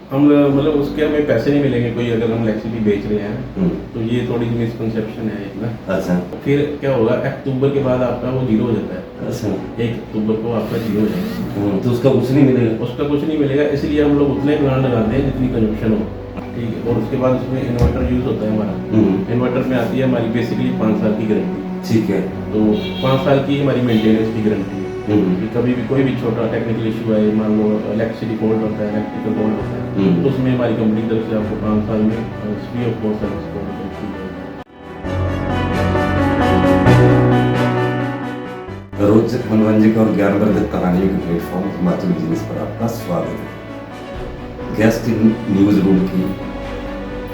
हम मतलब उसके हमें पैसे नहीं मिलेंगे कोई, अगर हम इलेक्ट्रिसिटी बेच रहे हैं तो ये थोड़ी सी मिसकंसेप्शन है एक ना। अच्छा फिर क्या होगा, अक्टूबर के बाद आपका वो जीरो हो जाता है। अच्छा 1 अक्टूबर को आपका जीरो हो जाएगा। तो उसका कुछ नहीं मिलेगा। उसका कुछ नहीं मिलेगा, इसलिए हम लोग उतने प्लांट लगाते हैं जितनी कंजप्शन हो, ठीक है। और उसके बाद उसमें इन्वर्टर यूज़ होता है हमारा। इन्वर्टर में आती है हमारी बेसिकली 5 साल की गारंटी। ठीक है। तो 5 साल की हमारी मेंटेनेंस की गारंटी है कि कभी भी कोई भी छोटा टेक्निकल इशू आए, मान लो इलेक्ट्रिसिटी फॉल्ट होता है, इलेक्ट्रिकल फॉल्ट होता है, तो उसमें हमारी कंपनी की तरफ से आपको 5 साल में free of cost service provide की जाएगी। रोचक, मनोरंजक और ज्ञानवर्धक कहानियों के प्लेटफॉर्म हिमाचल बिजनेस पर आपका स्वागत है। गेस्ट इन न्यूज रूम की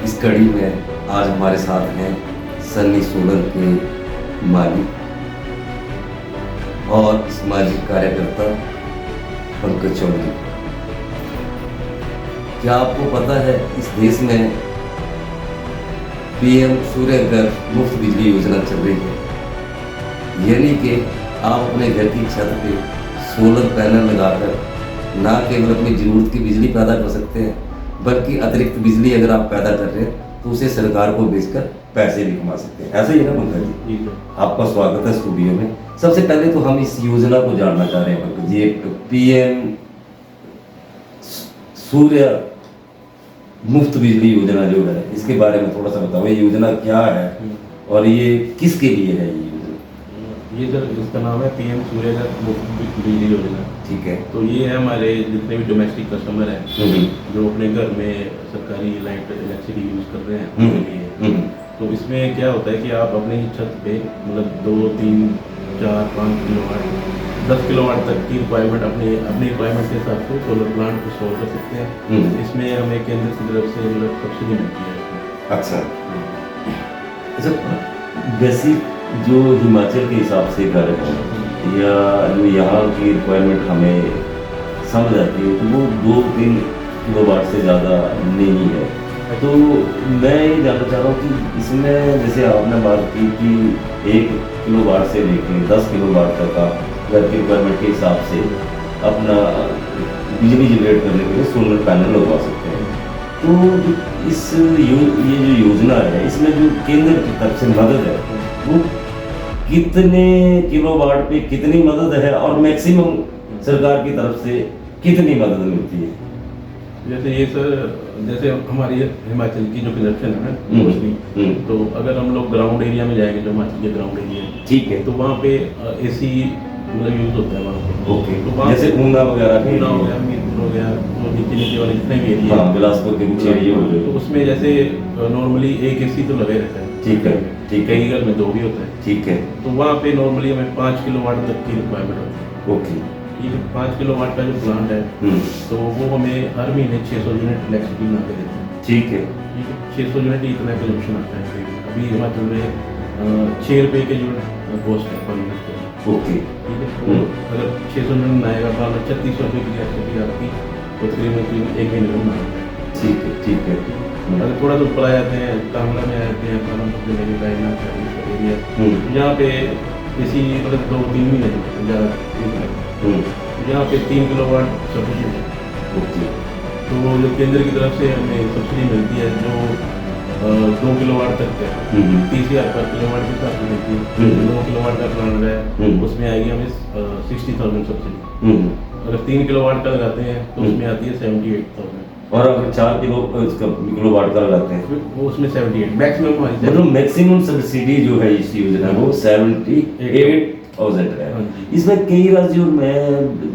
इस कड़ी में आज हमारे साथ हैं सन्नी सोलर के मालिक और सामाजिक कार्यकर्ता पंकज चौधरी। क्या आपको पता है इस देश में पीएम सूर्य घर मुफ्त बिजली योजना चल रही है, यानी कि आप अपने घर की छत पे सोलर पैनल लगाकर ना केवल अपनी ज़रूरत की बिजली पैदा कर सकते हैं, बल्कि अतिरिक्त बिजली अगर आप पैदा कर रहे हैं तो उसे सरकार को बेचकर पैसे भी कमा सकते हैं। ऐसा ही है ना पंकज जी? आपका स्वागत है स्टूडियो में। सबसे पहले तो हम इस योजना को जानना चाह रहे हैं पंकज जी, पीएम सूर्य मुफ्त बिजली योजना जो है, इसके बारे में थोड़ा सा बताओ। ये योजना क्या है और ये किसके लिए है? ये सर इसका नाम है पीएम सूर्य घर मुफ्त बिजली योजना। ठीक है। तो ये है हमारे जितने भी डोमेस्टिक कस्टमर हैं जो अपने घर में सरकारी लाइट इलेक्ट्रिसिटी यूज़ कर रहे हैं उनके लिए। तो इसमें क्या होता है कि आप अपनी छत पे मतलब 2, 3, 4, 5 किलोवाट, 10 किलोवाट तक की रिक्वायरमेंट अपनी रिक्वायरमेंट के हिसाब से सोलर प्लांट इंस्टॉल कर सकते हैं। इसमें हमें केंद्र की तरफ से मतलब सब्सिडी मिलती है। अच्छा अच्छा, बेसिक जो हिमाचल के हिसाब से घर है या जो यहाँ की रिक्वायरमेंट हमें समझ आती है तो वो 2-3 किलोवाट से ज़्यादा नहीं है। तो मैं ये जानना चाह रहा हूँ कि इसमें जैसे आपने बात की कि 1 किलोवाट से लेकर 10 किलोवाट तक आप घर की रिक्वायरमेंट के हिसाब से अपना बिजली जनरेट करने के लिए सोलर पैनल लगवा सकते हैं। तो ये जो योजना है, इसमें जो केंद्र की तरफ से मदद है वो कितने किलोवाट पे कितनी मदद है और मैक्सिमम सरकार की तरफ से कितनी मदद मिलती है? जैसे ये सर, जैसे हमारी हिमाचल की जो कंजप्शन है ना मोस्टली, तो अगर हम लोग ग्राउंड एरिया में जाएंगे, जो हिमाचल के ग्राउंड एरिया है, ठीक है, तो वहाँ पे एसी मतलब यूज होता है वहाँ पे। ओके। तो जैसे ऊना वगैरह ऊना हो गया, मीरपुर हो गया, तो नीचे वाले जितने भी एरिया, हाँ, बिलासपुर के कुछ एरिया हो गए, तो उसमें जैसे नॉर्मली एक एसी तो लगे रहता है। ठीक है, ठीक है। कई घर में 2 भी होता है। ठीक है। तो वहाँ पे नॉर्मली हमें 5 किलोवाट तक की रिक्वायरमेंट होती है। ओके। ठीक है, 5 किलोवाट का जो प्लांट है तो वो हमें हर महीने 600 यूनिट इलेक्ट्रिसिटी बना के देते हैं। ठीक है। ठीक है, 600 यूनिट ही इतना कंजप्शन आता है। अभी हिमाचल में 6 रुपये के यूनिट कॉस्ट है पर यूनिट के। ओके। ठीक है, तो अगर 600 यूनिट आएगा तो 3600 रुपये की इलेक्ट्रिसिटी आपकी तो करीबन 1 महीने में बनाएंगे। ठीक है, ठीक है। अगर थोड़ा सा ऊपर आ जाते हैं, कांगड़ा में आ जाते हैं, पालमपुर जिले में एरिया, यहाँ पे इसी मतलब 2-3 महीने ज़्यादा, यहाँ पे 3 किलोवाट सफिशिएंट है। ओके। तो जो केंद्र की तरफ से हमें सब्सिडी मिलती है जो 2 किलोवाट तक है, 30,000 पर किलोवाट के हिसाब से मिलती है। 2 किलोवाट का प्लान है उसमें आएगी हमें 60,000 सब्सिडी। अगर 3 किलोवाट का लगाते हैं तो उसमें आती है 78,000। और अगर 4 किलोवाट का लगाते हैं वो उसमें 78 मैक्सिमम, मतलब मैक्सिमम सब्सिडी जो है इस योजना वो 78,000 है। इसमें कई राज्यों में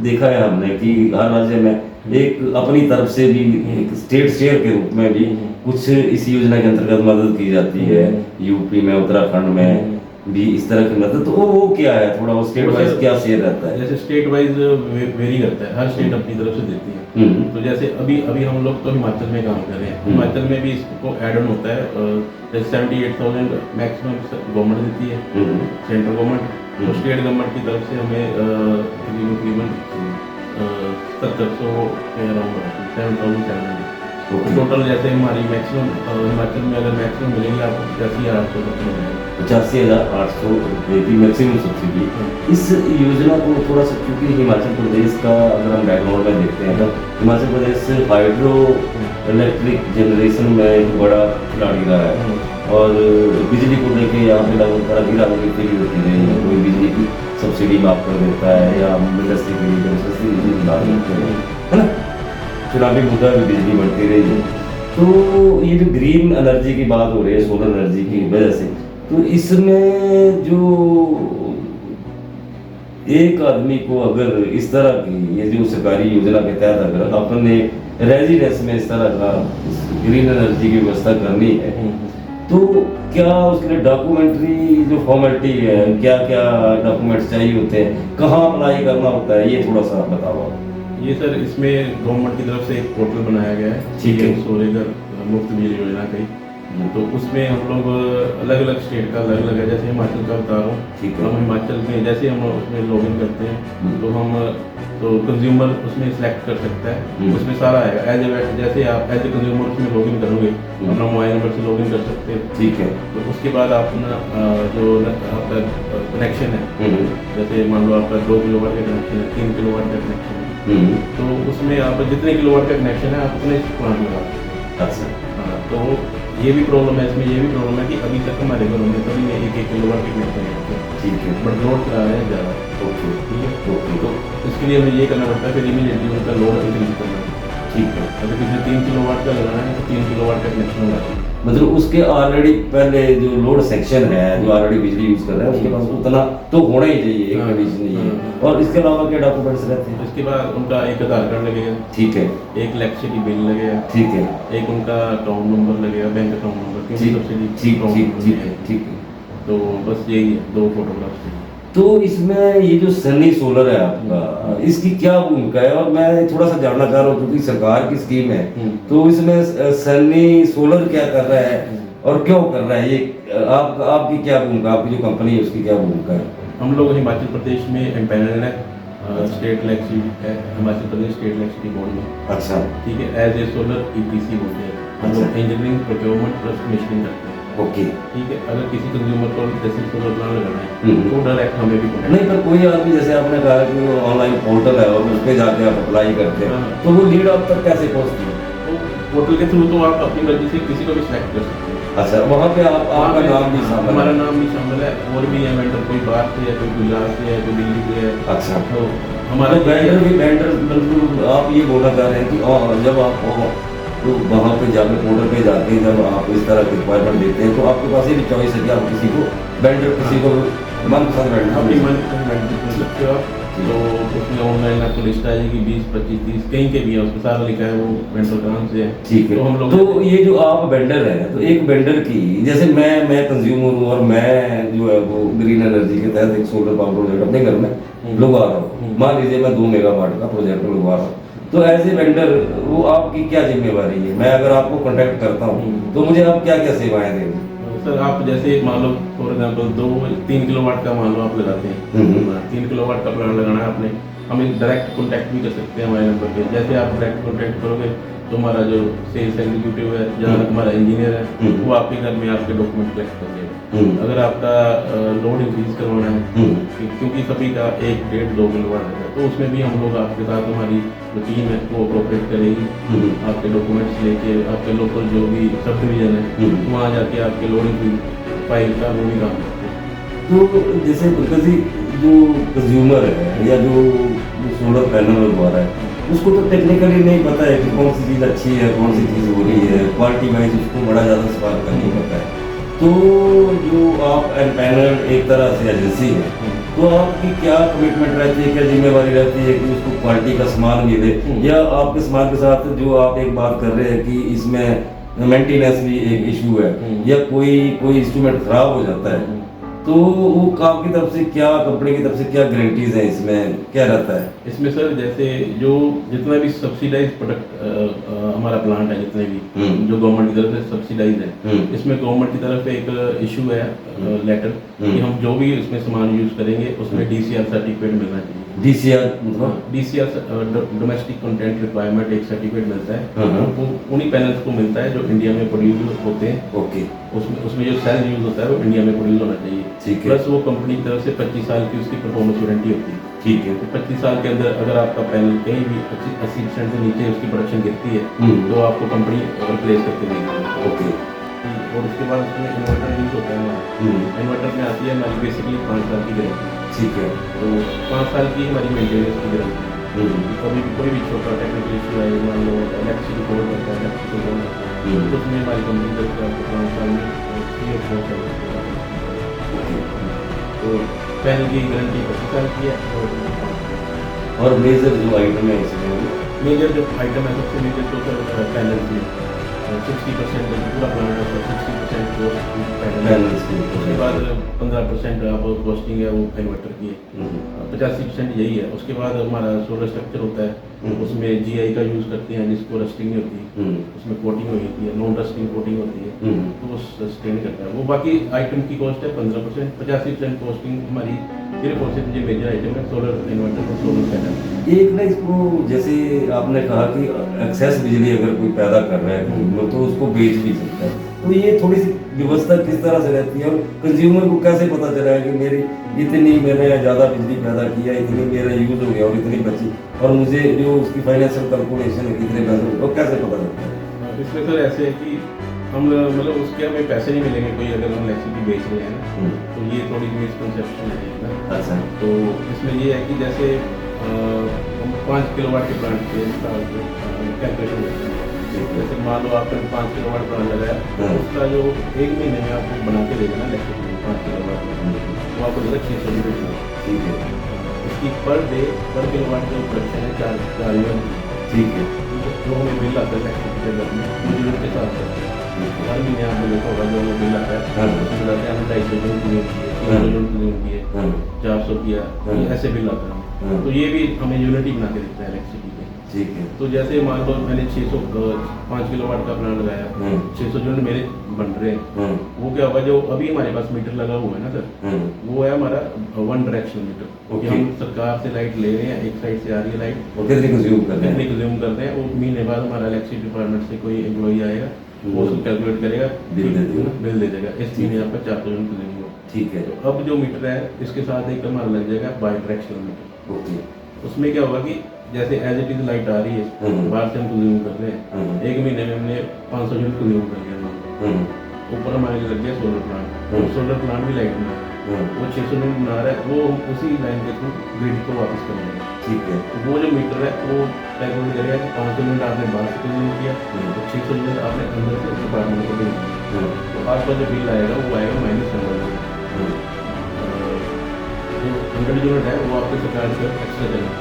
देखा है हमने कि हर राज्य में एक अपनी तरफ से भी एक स्टेट शेयर के रूप में भी कुछ इस योजना के अंतर्गत मदद की जाती है। यूपी में, उत्तराखंड में भी इस तरह की मदद। तो वो क्या है, थोड़ा वो स्टेट वाइज क्या शेयर रहता है? जैसे स्टेट वाइज वेरी करता है, हर स्टेट अपनी तरफ से देती है। तो जैसे अभी हम लोग तो हिमाचल में काम कर रहे हैं, हिमाचल में भी इसको एड ऑन होता है। जैसे 78,000 मैक्सिमम गवर्नमेंट देती है, सेंट्रल गवर्नमेंट। तो स्टेट गवर्नमेंट की तरफ से हमें तकरीबन 7,700 के अराउंड 7,700। टोटल जैसे हमारी मैक्सिमम हिमाचल में अगर मैक्सिमम मिलेगी आपको 85,800 रुपये मिलेगा। 85,800 रुपये की मैक्सिमम सब्सिडी। इस योजना को थोड़ा सा, क्योंकि हिमाचल प्रदेश का अगर हम बैकग्राउंड में देखते हैं तो Himachal Pradesh hydro electric generation में एक बड़ा खिलाड़ी रहा है और बिजली को लेके यहाँ पे लगभग बड़ा गिरावट भी होती रही है। कोई बिजली की सब्सिडी माफ कर देता है या इंडस्ट्री के लिए सस्ती बिजली ला देते हैं, है ना। चुनावी मुद्दा भी बिजली बढ़ती रही है। तो ये जो ग्रीन एनर्जी की बात हो रही है सोलर एनर्जी की वजह से, तो इसमें जो एक आदमी को अगर इस तरह की ये जो सरकारी योजना के तहत अगर अपने रेजिडेंस में इस तरह का ग्रीन एनर्जी की व्यवस्था करनी है, तो क्या उसके लिए डॉक्यूमेंट्री जो फॉर्मेलिटी है, क्या क्या डॉक्यूमेंट्स चाहिए होते हैं, कहाँ अप्लाई करना होता है, ये थोड़ा सा बताओ आप। ये सर इसमें गवर्नमेंट की तरफ से एक पोर्टल बनाया गया है, ठीक है। सोरेगर मुफ्त बिजली योजना का ही। तो उसमें हम लोग अलग अलग स्टेट का अलग अलग है, जैसे हिमाचल का बता रहा हूँ। ठीक है। हम हिमाचल में जैसे हम उसमें लॉगिन करते हैं तो हम तो कंज्यूमर उसमें सिलेक्ट कर सकता है, उसमें सारा आएगा। जैसे आप एज ए कंज्यूमर उसमें लॉगिन करोगे, अपना मोबाइल नंबर से लॉगिन कर सकते हैं। ठीक है। तो उसके बाद आप अपना जो आपका कनेक्शन है, जैसे मान लो आपका 2 किलोवाट का कनेक्शन है, 3 किलोवाट का कनेक्शन है, तो उसमें आप जितने किलोवाट का कनेक्शन है आप उतने प्लांट लगा सकते हैं। अच्छा। हाँ, तो ये भी प्रॉब्लम है इसमें, ये भी प्रॉब्लम है कि अभी तक हमारे घरों में सभी में 1-1 किलोवाट के कनेक्शन है। ठीक है। बट लोड चला रहे हैं ज़्यादा। ओके। ठीक है। ओके। तो इसके लिए हमें ये करना पड़ता है, फिर इमीडिएटली उनका लोड इंक्रीज करना है। ठीक है। अगर किसी ने 3 किलोवाट का लगाना है तो 3 किलोवाट का कनेक्शन लगाना है। मतलब उसके ऑलरेडी पहले जो लोड सेक्शन है, जो ऑलरेडी बिजली यूज कर रहा है, उसके पास उतना तो होना ही चाहिए, एक हाँ, कंडीशन ये है। हाँ। और इसके अलावा क्या डॉक्यूमेंट्स रहते हैं? इसके बाद उनका एक आधार कार्ड लगेगा, ठीक है। एक इलेक्ट्रिसिटी बिल लगेगा, ठीक है। एक उनका अकाउंट नंबर लगेगा, बैंक अकाउंट नंबर, क्योंकि ठीक सब्सिडी ठीक account ठीक number ठीक है। है। ठीक है। तो बस यही है, 2 फोटोग्राफ्स चाहिए। तो इसमें ये जो सनी सोलर है आपका, इसकी क्या भूमिका है? और मैं थोड़ा सा जानना चाह रहा हूँ, क्योंकि सरकार की स्कीम है, तो इसमें सनी सोलर क्या कर रहा है और क्यों कर रहा है? ये आपकी क्या भूमिका, आपकी जो कंपनी है उसकी क्या भूमिका है? हम लोग हिमाचल प्रदेश में एम्पैनल है, स्टेट इलेक्ट्रिसिटी है, Himachal Pradesh state electricity board में। अच्छा। ठीक है। एज ए सोलर EPC बोलते हैं हम लोग, इंजीनियरिंग प्रोक्योरमेंट प्लस कमीशनिंग करते हैं। ओके। ठीक है। अगर किसी कंज्यूमर को जैसे सोलर प्लांट लगाना है तो डायरेक्ट हमें भी कॉन्टैक्ट। नहीं, पर कोई आदमी जैसे आपने कहा कि वो ऑनलाइन पोर्टल है और उस पर जाके आप अप्लाई करते हैं, हाँ। तो वो लीड आप तक कैसे पहुँचती है? तो पोर्टल के थ्रू तो आप अपनी मर्जी से किसी को भी सिलेक्ट कर सकते हैं। अच्छा, वहाँ पे आपका नाम भी शामिल हमारा है? नाम भी शामिल है, और भी है वेंडर, कोई बाहर से है, कोई गुजरात से है, कोई दिल्ली से है। अच्छा। तो हमारा वेंडर बिल्कुल आप ये बोलना चाह रहे हैं कि जब आप तो वहाँ पे जाके पोर्टल पे जाके जब आप इस तरह की रिक्वायरमेंट देते हैं, तो आपके पास ये भी चॉइस है कि आप किसी को वेंडर, किसी को मनपसंद अपनी वेंडर। मन वेंडर चुन सकते हो आप। तो उसमें ऑनलाइन आपको लिस्ट आ जाएगी, 20, 25, 30 कहीं के भी है, उसमें सारा लिखा है वो वेंडर कहाँ से है। ठीक है। तो हम लोग तो ये जो आप वेंडर हैं, तो एक वेंडर की, जैसे मैं कंज्यूमर हूँ और मैं जो है वो ग्रीन एनर्जी के तहत एक सोलर पंप प्रोजेक्ट अपने घर में लगवा रहा हूँ। मान लीजिए मैं 2 मेगावाट का प्रोजेक्ट लगवा रहा हूँ, तो एज ए वेंडर वो आपकी क्या जिम्मेवारी है? मैं अगर आपको कांटेक्ट करता हूँ तो मुझे आप क्या क्या सेवाएं देंगे? सर आप जैसे मान लो फॉर एग्जांपल 2-3 किलोवाट का मान लो आप लगाते हैं, 3 किलोवाट का प्लांट लगाना है आपने, हमें डायरेक्ट कॉन्टैक्ट भी कर सकते हैं हमारे नंबर पे। जैसे आप डायरेक्ट कॉन्टैक्ट करोगे तो हमारा जो सेल्स एग्जीक्यूटिव है, जहाँ हमारा इंजीनियर है, वो आपके घर में आपके डॉक्यूमेंट कलेक्ट कर देगा। अगर आपका लोड इंक्रीज करवाना है, क्योंकि सभी का 1-1.5-2 किलोवाट है, तो उसमें भी हम लोग आपके साथ, हमारी जो टीम है वो कोऑपरेट करेगी। आपके डॉक्यूमेंट्स लेके आपके लोकल जो भी सब डिवीजन है वहाँ जाके आपके लोड इंक्रीज फाइल का वो भी काम करते हैं। तो जैसे किसी जो कंज्यूमर है या जो सोलर पैनल लगवा रहा है, उसको तो टेक्निकली नहीं पता है कि कौन सी चीज़ अच्छी है, कौन सी चीज़ हो रही है, क्वालिटी वाइज उसको बड़ा ज़्यादा सवाल करना पड़ता है। तो जो आप पैनल एक तरह से एजेंसी है, तो आपकी क्या कमिटमेंट रहती है, क्या जिम्मेवारी रहती है कि उसको क्वालिटी का सामान मिले, या आपके सामान के साथ जो आप एक बात कर रहे हैं कि इसमें मेंटेनेंस भी एक इशू है, या कोई इंस्ट्रूमेंट खराब हो जाता है, तो वो आपकी तरफ से क्या, कंपनी की तरफ से क्या गारंटीज है, इसमें क्या रहता है? इसमें सर जैसे जो जितना भी सब्सिडाइज प्रोडक्ट हमारा प्लांट है, जितने भी जो गवर्नमेंट की तरफ से सब्सिडाइज है, इसमें गवर्नमेंट की तरफ से एक इशू है लेटर कि हम जो भी इसमें सामान यूज करेंगे उसमें DCR सर्टिफिकेट मिलना चाहिए। DCR मतलब DCR डोमेस्टिक कंटेंट रिक्वायरमेंट एक सर्टिफिकेट मिलता है, वो उन्हीं पैनल्स को मिलता है जो इंडिया में प्रोड्यूस होते हैं। ओके। उसमें जो सेल यूज होता है वो इंडिया में प्रोड्यूस होना चाहिए। ठीक है। प्लस वो कंपनी की तरफ से 25 साल की उसकी परफॉर्मेंस वारंटी होती है। ठीक है। तो 25 साल के अंदर अगर आपका पैनल कहीं भी 80% से नीचे उसकी प्रोडक्शन गिरती है तो आपको कंपनी रिप्लेस करके देगी। ओके। और उसके बाद उसमें इन्वर्टर यूज होता है हमारा। इन्वर्टर में आती है हमारी बेसिकली 5 साल की गारंटी। ठीक है। तो 5 साल की हमारी मेंटेनेंस की गारंटी। कभी भी कोई भी छोटा टेक्निकल इशू आए, मान लो इलेक्ट्रिसिटी बोर्ड होता है, इलेक्ट्रिसिटी बोर्ड होता है, तो उसमें हमारी कंपनी तरफ से आपको 5 साल में फ्री ऑफ कॉस्ट सर्विस। तो पैनल की गारंटी 25 साल की है। और मेजर जो आइटम है इसमें, मेजर जो आइटम है सबसे मेजर तो सर पैनल की 60% पूरा प्लांट है, 60% कॉस्ट पैनल। उसके बाद 15% आप कॉस्टिंग है वो इन्वर्टर की है, 85% यही है। उसके बाद हमारा सोलर स्ट्रक्चर होता है, उसमें GI का यूज़ करते हैं जिसको रस्टिंग नहीं होती, उसमें कोटिंग होती है, नॉन रस्टिंग कोटिंग होती है, तो वो सस्टेन करता है वो। बाकी आइटम की कॉस्ट है 15%, 85% कॉस्टिंग हमारी सिर्फ और सिर्फ ये मेजर आइटम है सोलर इन्वर्टर और सोलर पैनल। एक ना इसको जैसे आपने कहा कि एक्सेस बिजली अगर कोई पैदा कर रहा है कंज्यूमर तो उसको बेच भी सकता है, तो ये थोड़ी सी व्यवस्था किस तरह से रहती है और कंज्यूमर को कैसे पता चला है कि मेरी इतनी मैंने ज़्यादा बिजली पैदा किया, इतनी मेरा यूज़ हो गया और इतनी बची, और मुझे जो उसकी फाइनेंशियल कैलकुलेशन है कितने पैसे वो कैसे पता चलता है? इसमें सर ऐसे है कि हम मतलब उसके हमें पैसे नहीं मिलेंगे कोई अगर हम इलेक्ट्रिसिटी बेच रहे हैं ना, तो ये थोड़ी मिसकंसेप्शन है ना। अच्छा। तो इसमें ये है कि जैसे हम 5 किलोवाट के प्लांट के कैलकुलेशन करते हैं। जैसे मान लो आपने 5 किलोवाट प्लांट लगाया, उसका जो 1 महीने में आपको बना के देगा ना इलेक्ट्रिसिटी 5 किलोवाट, तो आपको देगा 600 रुपये। ठीक है। इसकी पर डे पर किलोवाट जो प्रोडक्शन है 4 यूनिट। ठीक है। जो हमें बिल आता है इलेक्ट्रिसिटी के घर में यूनिट के साथ करते हैं। हर महीने आपने देखा होगा जो हमें बिल आता है उसमें बताते हैं हमें 250 यूनिट की है, 300 यूनिट की है, 400 की है, ऐसे बिल आता है। तो ये भी हमें यूनिट ही बना के देता है इलेक्ट्रिसिटी के। ठीक है। तो जैसे मान लो मैंने 5 किलोवाट का प्लांट लगाया, 600 यूनिट मेरे बन रहे हैं, वो क्या होगा जो अभी हमारे पास मीटर लगा हुआ है ना सर, वो है हमारा 1 डायरेक्शन मीटर, क्योंकि हम सरकार से लाइट ले रहे हैं, एक साइड से आ रही है लाइट, कितनी कंज्यूम कर रहे हैं, कितनी कंज्यूम करते हैं। वो महीने बाद हमारा इलेक्ट्रिसिटी डिपार्टमेंट से कोई एम्प्लॉई आएगा, वो उसको कैलकुलेट करेगा, बिल दे देगा, इस महीने आपका 400 यूनिट कंज्यूम हुआ। ठीक है। तो अब जो मीटर है इसके साथ एक हमारा लग जाएगा बाई डायरेक्शनल मीटर। ओके। उसमें क्या होगा कि जैसे एज इट इज लाइट आ रही है, बाहर से हम कंज्यूम कर रहे हैं, 1 महीने में हमने 500 यूनिट कंज्यूम कर लिया, ऊपर हमारे लग गया सोलर प्लांट, सोलर प्लांट भी लाइट बना रहा है, वो 600 यूनिट बना रहा है, वो हम उसी लाइन के थ्रू ग्रिड को वापस करेंगे। ठीक है। तो वो जो मीटर है वो कैलकुलेट करेगा कि 500 यूनिट आपने बाहर से कंज्यूम किया, तो 600 यूनिट आपने अंदर से डिपार्टमेंट को दे दिया, तो आपका जो बिल आएगा वो आएगा -100। जो 100 यूनिट है वो आपके सरकार से एक्स्ट्रा चलेंगे,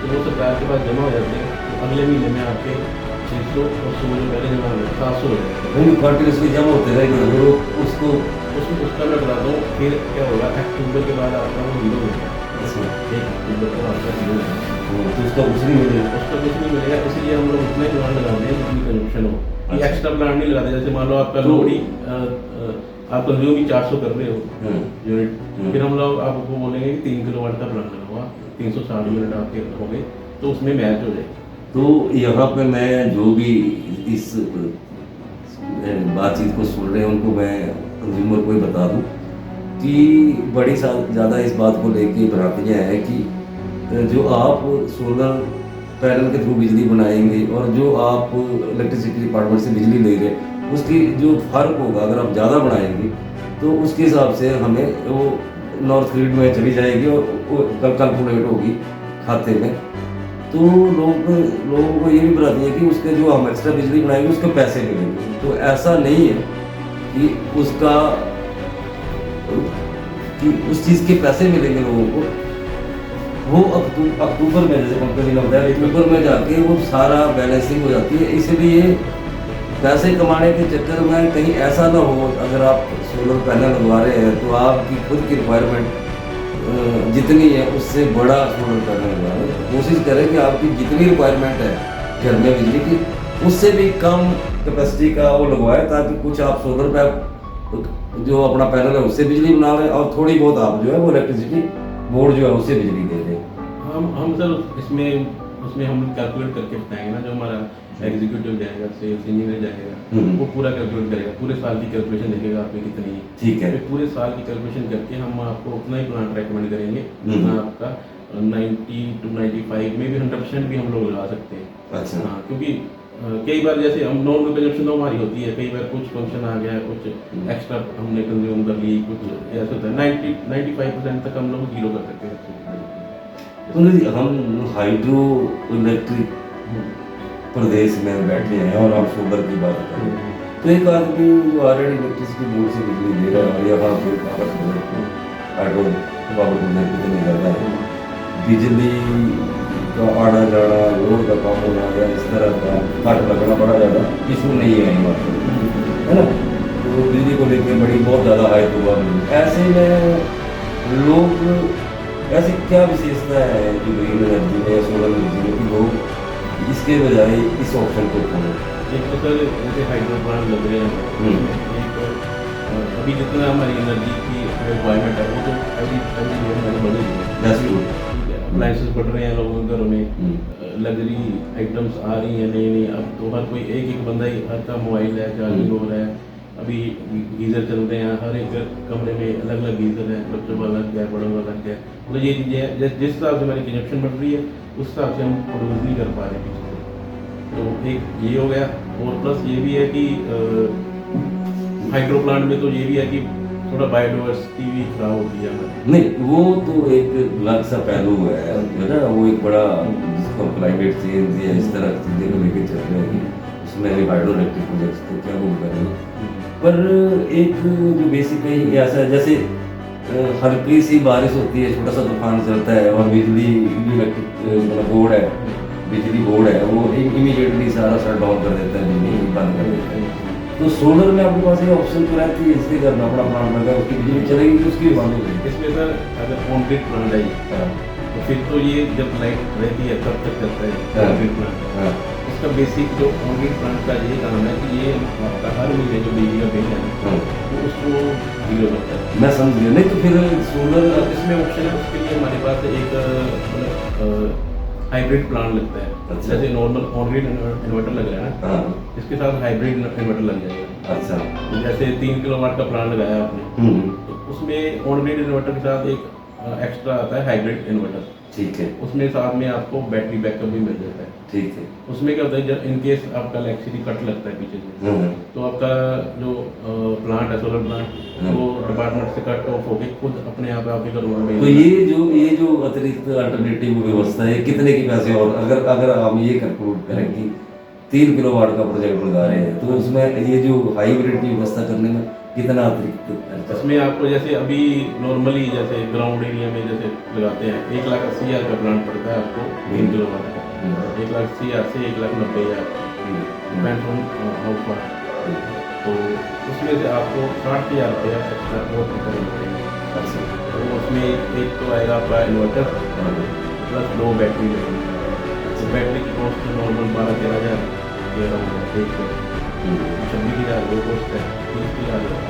तो वो सरकार के पास जमा हो जाते हैं, तो अगले महीने में आपके 600 और 100 जो पहले जमा हो जाते 700 हो जाएगा। कंटिन्यूसली जमा होते रहेंगे उसको उसका मैं बताता हूँ। फिर क्या होगा, अक्टूबर के बाद आपका वो 0 हो जाएगा। 1 अक्टूबर को आपका 0 हो जाएगा, तो उसका कुछ नहीं मिलेगा, इसलिए हम लोग उतना ही प्लान लगाते हैं जितनी कंजप्शन हो, कि एक्स्ट्रा प्लान नहीं लगाते। जैसे मान लो आपका लोड ही आप कंज्यूम ही 400 कर रहे हो यूनिट, फिर हम लोग आपको बोलेंगे कि 3 किलोवाट का प्लान लगाओ, 360 यूनिट आपके हो गए, तो उसमें मैच हो जाए। तो यहाँ पे मैं जो भी इस बातचीत को सुन रहे हैं उनको मैं कंज्यूमर को ही बता दूँ कि बड़ी ज़्यादा इस बात को लेके भ्रांतियाँ हैं कि जो आप सोलर पैनल के थ्रू बिजली बनाएंगे और जो आप इलेक्ट्रिसिटी डिपार्टमेंट से बिजली ले रहे हैं उसकी जो फ़र्क होगा, अगर आप ज़्यादा बनाएंगे तो उसके हिसाब से हमें वो नॉर्थ ग्रिड में चली जाएगी और वो कैलकुलेट होगी खाते में। तो लोगों को ये भी बताती है कि उसके जो हम एक्स्ट्रा बिजली बनाएंगे उसके पैसे मिलेंगे, तो ऐसा नहीं है कि उसका कि उस चीज़ के पैसे मिलेंगे लोगों को। वो अक्टूबर में जैसे कंपनी ने बताया अक्टूबर में जाके वो सारा बैलेंसिंग हो जाती है। इसलिए पैसे कमाने के चक्कर में कहीं ऐसा ना हो, अगर आप सोलर पैनल लगवा रहे हैं तो आपकी खुद की रिक्वायरमेंट जितनी है उससे बड़ा सोलर पैनल लगवा रहे हैं। कोशिश करें कि आपकी जितनी रिक्वायरमेंट है घर में बिजली की उससे भी कम कैपेसिटी का वो लगवाएं, ताकि कुछ आप सोलर पे जो अपना पैनल है उससे बिजली बना रहे हैं और थोड़ी बहुत आप जो है वो इलेक्ट्रिसिटी बोर्ड जो है उससे बिजली दे दें। हम सर उसमें हम कैलकुलेट करके बताएंगे ना, जो हमारा एग्जीक्यूटिव जाएगा, सेल्स इंजीनियर जाएगा, वो पूरा कैलकुलेट करेगा, पूरे साल की कैलकुलेशन देखेगा आपकी कितनी है। ठीक है। फिर पूरे साल की कैलकुलेशन करके हम आपको उतना ही प्लांट रेकमेंड करेंगे जितना आपका 90 to 95 में भी 100% भी हम लोग लगा सकते हैं। अच्छा। हाँ, क्योंकि कई बार जैसे हम नॉर्मल कंजप्शन तो हमारी होती है, कई बार कुछ फंक्शन आ गया, कुछ एक्स्ट्रा हमने कंज्यूम कर ली, कुछ ऐसा होता है 95% तक हम लोग जीरो कर सकते हैं। तो हम हाइड्रो इलेक्ट्रिक प्रदेश में बैठे हैं और आप सोलर की बात कर रहे हैं, तो एक आदमी जो ऑलरेडी इलेक्ट्रिसिटी बोर्ड से बिजली दे रहा है और यहाँ पे हाइड्रो पावर प्रोजेक्ट कितने करता है, बिजली का आना जाना, रोड का काम होना या इस तरह का कट लगना बड़ा ज़्यादा इशू नहीं है यहाँ पर, है ना। तो बिजली को लेकर बड़ी बहुत ज़्यादा हाइप हुआ। ऐसे में लोग, ऐसी क्या विशेषता है कि ग्रीन एनर्जी में या सोलर एनर्जी में कि लोग इसके बजाय इस ऑप्शन को खोलें? एक तो सर जैसे हाइड्रो प्लांट लग रहे हैं, एक अभी जितना हमारी एनर्जी की रिक्वायरमेंट है वो तो अभी हमारी बढ़ रही है, अप्लाइंसेस बढ़ रहे हैं लोगों के घरों में, लग्जरी आइटम्स आ रही हैं नई नई। अब तो हर कोई एक बंदा ही, हर का मोबाइल है, चार्जिंग हो रहा है, अभी गीज़र चल रहे हैं, हर एक कमरे में अलग अलग गीज़र है, बच्चों का अलग है, बड़ों का अलग है। मतलब ये चीज़ें हैं, जिस हिसाब से हमारी कंजप्शन बढ़ रही है उस हिसाब से हम प्रोड्यूस नहीं कर पा रहे हैं। तो एक ये हो गया, और प्लस ये भी है कि हाइड्रो प्लांट में तो ये भी है कि थोड़ा बायोडाइवर्सिटी भी खराब होती है हमारी। नहीं, वो तो एक अलग सा पहलू है ना, वो एक बड़ा, जिसको क्लाइमेट चेंज या इस तरह की चीज़ें को लेकर चल रहे हैं, उसमें अभी हाइड्रो इलेक्ट्रिक प्रोजेक्ट्स को क्या वो करेंगे। पर एक जो बेसिकली ऐसा है, जैसे हल्की सी बारिश होती है, छोटा सा तूफान चलता है और बिजली इलेक्ट्रिक बोर्ड है, बिजली बोर्ड है, वो इमीडिएटली सारा शट डाउन कर देता है, बिजली बंद कर देता है। तो सोलर में आपके पास ये ऑप्शन तो रहती है, इसलिए करना अपना प्लांट लगा, उसकी बिजली चलेगी तो उसकी भी बंद हो जाएगी। इसमें सर अगर ऑन ग्रिड प्लांट है तो फिर तो ये जब लाइट रहती है तब तक चलता है ऑन ग्रिड प्लांट। इसका बेसिक जो ऑन ग्रिड प्लांट का ये काम है कि ये आपका हर महीने जो बिजली का बिल है तो उसको जीरो करता है। मैं समझ गया। नहीं तो फिर सोलर इसमें ऑप्शन है, उसके लिए हमारे पास एक मतलब हाइब्रिड प्लांट लगता है। अच्छा। जैसे नॉर्मल ऑन ग्रिड इन्वर्टर लग रहा है ना, इसके साथ हाइब्रिड इन्वर्टर लग जाएगा। अच्छा। जैसे 3 किलोवाट का प्लांट लगाया आपने, तो उसमें ऑन ग्रिड इन्वर्टर के साथ एक एक्स्ट्रा आता है हाइब्रिड इन्वर्टर। ठीक है। उसमें साथ में आपको बैटरी बैकअप भी मिल जाता है। ठीक है। उसमें क्या होता है, जब इन केस आपका इलेक्ट्रिसिटी कट लगता है पीछे से, तो आपका जो प्लांट है सोलर प्लांट, वो डिपार्टमेंट से कट ऑफ होके खुद अपने आप आपके घरों में। तो ये जो अतिरिक्त अल्टरनेटिव व्यवस्था है, कितने के पैसे, और अगर हम ये कंक्लूड करें कि 3 किलोवाट का प्रोजेक्ट लगा रहे हैं, तो उसमें ये जो हाइब्रिड की व्यवस्था करने में कितना अतिरिक्त? इसमें आपको जैसे अभी नॉर्मली जैसे ग्राउंड एरिया में जैसे लगाते हैं 1,80,000 का प्लांट पड़ता है आपको 3 किलोवाट का, 1,80,000 से 1,90,000 डिपेंड्स ऑन हाउस वाट। तो उसमें से आपको 60,000 रुपया एक्स्ट्रा और करेंगे। तो उसमें एक तो आएगा आपका इन्वर्टर प्लस 2 बैटरी लगेगी। तो बैटरी की कॉस्ट नॉर्मल 12-13,000 ये रहूँगा, 26,000 वो कॉस्ट है, 30,000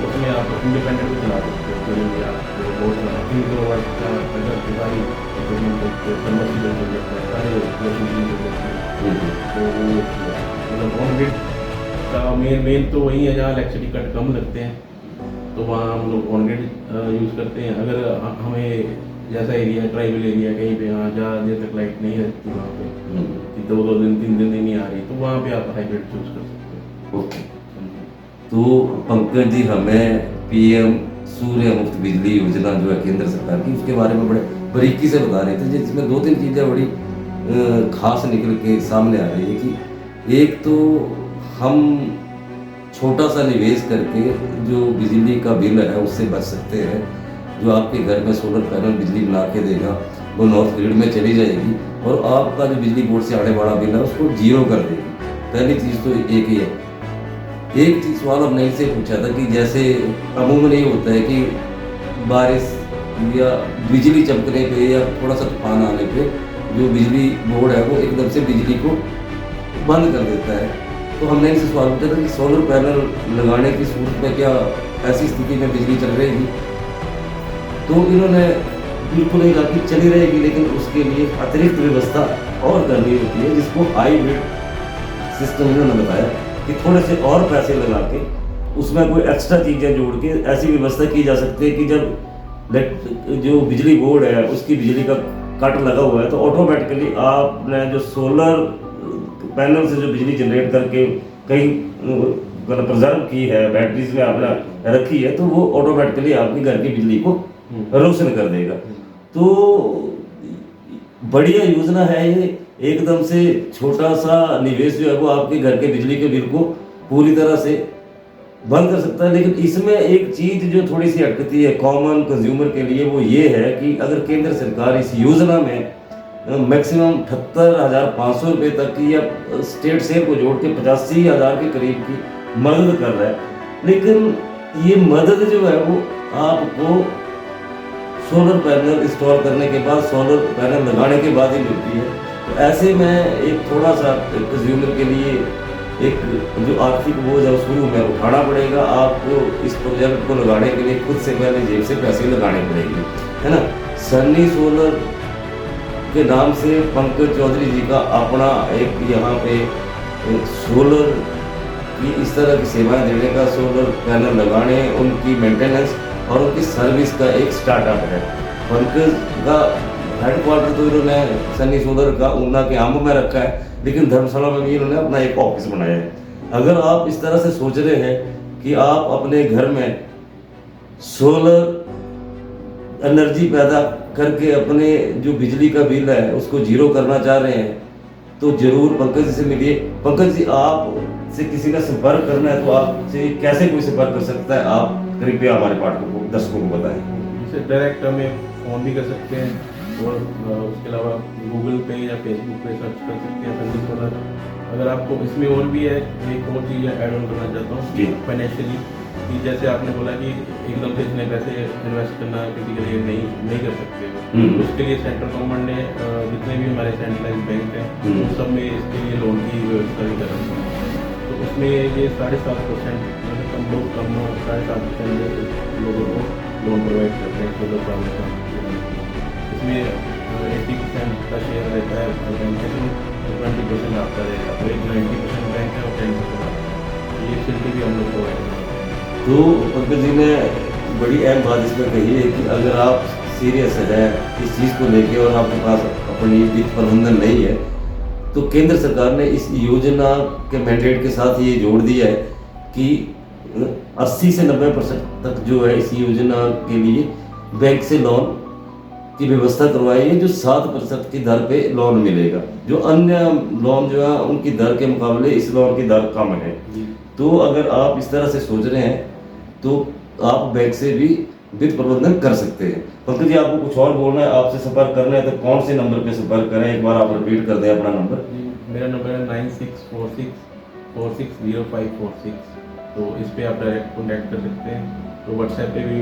उसमें आप इंडिपेंडेंट भी चला सकते हो। कोई आप बोर्ड चला 3 किलोवाट का अगर दिवाली सबमर्सिबल हो जाता है, सारे मशीन हो जाती है, तो वो मतलब ऑन ग्रिड का मेन तो वही है जहाँ इलेक्ट्रिसिटी कट कम लगते हैं, तो वहाँ हम लोग ऑन ग्रिड यूज़ करते हैं। अगर हमें जैसा एरिया ट्राइबल एरिया कहीं पे यहाँ जहाँ देर तक लाइट नहीं रहती वहाँ पे कि 2 दिन 3 दिन नहीं आ रही, तो वहाँ पे आप हाइब्रिड चूज कर सकते हो। ओके। तो पंकज जी, हमें पीएम सूर्य मुफ्त बिजली योजना जो है केंद्र सरकार की, उसके बारे में बड़े बारीकी से बता रहे थे, जिसमें 2-3 चीज़ें बड़ी खास निकल के सामने आ रही है कि एक तो हम छोटा सा निवेश करके जो बिजली का बिल है उससे बच सकते हैं। जो आपके घर में सोलर पैनल बिजली बना के देगा वो नॉर्थ ग्रिड में चली जाएगी और आपका जो बिजली बोर्ड से आने वाला बिल है उसको जीरो कर देगी। पहली चीज़ तो एक ही है। एक चीज़ सवाल हमने इनसे पूछा था कि जैसे अमूमन ये होता है कि बारिश या बिजली चमकने पे या थोड़ा सा तूफान आने पे जो बिजली बोर्ड है वो एकदम से बिजली को बंद कर देता है। तो हमने इनसे सवाल पूछा था कि सोलर पैनल लगाने की सूरत में क्या ऐसी स्थिति में बिजली चल रहेगी, तो इन्होंने बिल्कुल नहीं कहा कि चली रहेगी, लेकिन उसके लिए अतिरिक्त व्यवस्था और करनी होती है, जिसको हाइब्रिड सिस्टम इन्होंने बताया कि थोड़े से और पैसे लगा के उसमें कोई एक्स्ट्रा चीज़ें जोड़ के ऐसी व्यवस्था की जा सकती है कि जब जो बिजली बोर्ड है उसकी बिजली का कट लगा हुआ है, तो ऑटोमेटिकली आपने जो सोलर पैनल से जो बिजली जनरेट करके कहीं मतलब प्रिजर्व की है, बैटरीज में आपने रखी है, तो वो ऑटोमेटिकली आपके घर की बिजली को रोशन कर देगा। तो बढ़िया योजना है ये। एकदम से छोटा सा निवेश जो है वो आपके घर के बिजली के बिल को पूरी तरह से बंद कर सकता है। लेकिन इसमें एक चीज जो थोड़ी सी अटकती है कॉमन कंज्यूमर के लिए, वो ये है कि अगर केंद्र सरकार इस योजना में मैक्सिमम 78,500 रुपये तक की या स्टेट सेल को जोड़ के 85,000 के करीब की मदद कर रहा है, लेकिन ये मदद जो है वो आपको सोलर पैनल इंस्टॉल करने के बाद, सोलर पैनल लगाने के बाद ही मिलती है। तो ऐसे में एक थोड़ा सा कंज्यूमर के लिए एक जो आर्थिक बोझ है शुरू में उठाना पड़ेगा। आपको इस प्रोजेक्ट को लगाने के लिए खुद से पहले जेब से पैसे लगाने पड़ेंगे, है ना। सन्नी सोलर के नाम से पंकज चौधरी जी का अपना एक यहाँ पे सोलर की इस तरह की सेवाएं देने का, सोलर पैनल लगाने, उनकी मेंटेनेंस और उनकी सर्विस का एक स्टार्टअप है। पंकज का हेडक्वार्टर तो इन्होंने सन्नी सोलर का ऊना के आंब में रखा है, लेकिन धर्मशाला में भी इन्होंने अपना एक ऑफिस बनाया है। अगर आप इस तरह से सोच रहे हैं कि आप अपने घर में सोलर एनर्जी पैदा करके अपने जो बिजली का बिल है उसको जीरो करना चाह रहे हैं, तो जरूर पंकज जी से मिलिए। पंकज जी, आप से किसी का संपर्क करना है तो आपसे कैसे कोई संपर्क कर सकता है? आप कृपया हमारे पाठकों को, दर्शकों को बताएं। इसे डायरेक्ट हमें फ़ोन भी कर सकते हैं और उसके अलावा गूगल पे या फेसबुक पे सर्च कर सकते हैं सन्नी सोलर। अगर आपको इसमें और भी है, एक और चीज़ ऐड ऑन करना चाहता हूँ फाइनेंशियली, कि जैसे आपने बोला कि एकदम से इतने पैसे इन्वेस्ट करना किसी के लिए नहीं कर सकते, तो उसके लिए सेंट्रल गवर्नमेंट ने जितने भी हमारे सेंट्रलाइज बैंक हैं उन सब में इसके लिए लोन की व्यवस्था भी कर रखी है। तो उसमें ये 7.5% कम 7.5% लोगों को लोन प्रोवाइड करते हैं सोलर पावर का। इसमें 80% का शेयर रहता है बैंक से, 20% आपका रहेगा, तो एक 90% बैंक है और 10% आपका। ये फैसिलिटी भी हम लोग प्रोवाइड करते हैं। तो पंकज जी ने बड़ी अहम बात इसमें कही है कि अगर आप सीरियस है इस चीज़ को लेके और आपके पास अपनी वित्त प्रबंधन नहीं है, तो केंद्र सरकार ने इस योजना के मैंडेट के साथ ये जोड़ दिया है कि 80 से 90% तक जो है इस योजना के लिए बैंक से लोन की व्यवस्था करवाई है, जो 7% की दर पे लोन मिलेगा। जो अन्य लोन जो है उनकी दर के मुकाबले इस लोन की दर कम है। तो अगर आप इस तरह से सोच रहे हैं तो आप बैंक से भी वित्त प्रबंधन कर सकते हैं। पंकज जी, आपको कुछ और बोलना है, आपसे संपर्क करना है तो कौन से नंबर पे संपर्क करें? एक बार आप रिपीट कर दें अपना नंबर। मेरा नंबर है 9646460546। तो इस पे आप डायरेक्ट कॉन्टैक्ट कर सकते हैं। तो व्हाट्सएप पे भी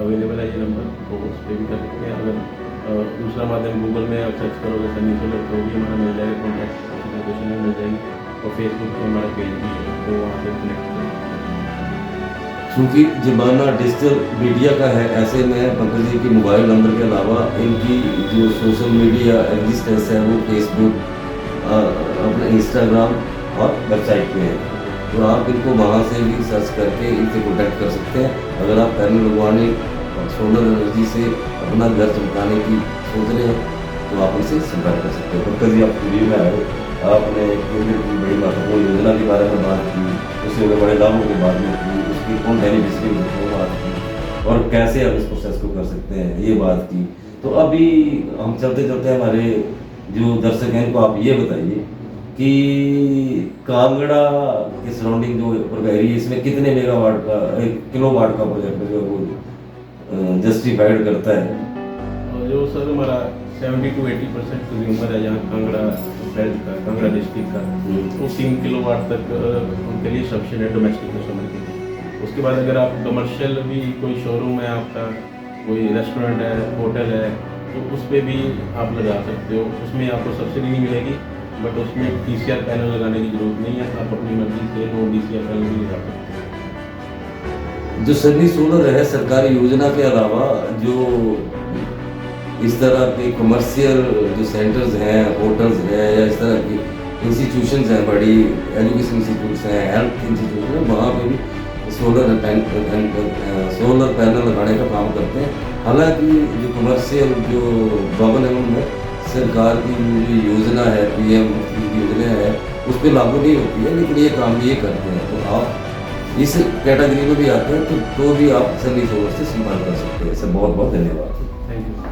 अवेलेबल है ये नंबर, तो उस पर भी कर सकते हैं। अगर दूसरा माध्यम गूगल में आप सर्च करोगे सन्नी सोलर तो भी हमारा मिल जाएगा, कॉन्टैक्ट लोकेशन में मिल जाएगी, और फेसबुक पे हमारा पेज भी है, तो वहाँ से कनेक्ट कर सकते हैं। चूँकि ज़माना डिजिटल मीडिया का है, ऐसे में पंकज जी की मोबाइल नंबर के अलावा इनकी जो सोशल मीडिया एग्जिस्टेंस है वो फेसबुक, अपने इंस्टाग्राम और वेबसाइट पे है, तो आप इनको वहाँ से भी सर्च करके इनसे कॉन्टैक्ट कर सकते हैं। अगर आप पैनल लगवाने और सोलर एनर्जी से अपना घर चमकाने की सोच रहे हैं तो आप उनसे संपर्क कर सकते हैं। पंकज जी, आप स्टूडियो में आए, आपने केंद्र की बड़ी महत्वपूर्ण योजना के बारे में बात की, उससे होने बड़े लाभों के बारे में की, उसकी कौन बेनिफिशियरी है वो बात की, और कैसे हम इस प्रोसेस को कर सकते हैं ये बात की। तो अभी हम चलते चलते हमारे जो दर्शक हैं इनको आप ये बताइए कि कांगड़ा के सराउंडिंग जो एरिया है इसमें कितने मेगावाट का, 1 किलोवाट का प्रोजेक्ट जो है वो जस्टिफाइड करता है? जो सर हमारा 70 to 80% कंज्यूमर है यहाँ कांगड़ा बेल्ट का, कांगड़ा डिस्ट्रिक्ट का, तो 3 किलोवाट तक उनके लिए सफिशिएंट है डोमेस्टिक कस्टमर के लिए। उसके बाद अगर आप कमर्शियल भी कोई शोरूम है आपका, कोई रेस्टोरेंट है, होटल है, तो उस पर भी आप लगा सकते हो। उसमें आपको सब्सिडी नहीं मिलेगी, बट उसमें DCR पैनल लगाने की जरूरत नहीं है, आप अपनी मर्जी से नो DCR पैनल भी लगा सकते हो। जो सन्नी सोलर है सरकारी योजना के अलावा जो इस तरह के कमर्शियल जो सेंटर्स हैं, होटल्स हैं, या इस तरह की इंस्टीट्यूशंस हैं, बड़ी एजुकेशन इंस्टीट्यूट्स हैं, हेल्थ इंस्टीट्यूट हैं, वहाँ पे भी सोलर पैनल लगाने का काम करते हैं। हालांकि जो कमर्शियल जो 52 mm है, सरकार की जो योजना है, PM की योजना है, उस पर लागू नहीं होती है, लेकिन ये काम ये करते हैं। तो आप इस कैटेगरी में भी आते हैं तो भी आप सनी सोलर से संपर्क कर सकते हैं। सर बहुत बहुत धन्यवाद। Thank you.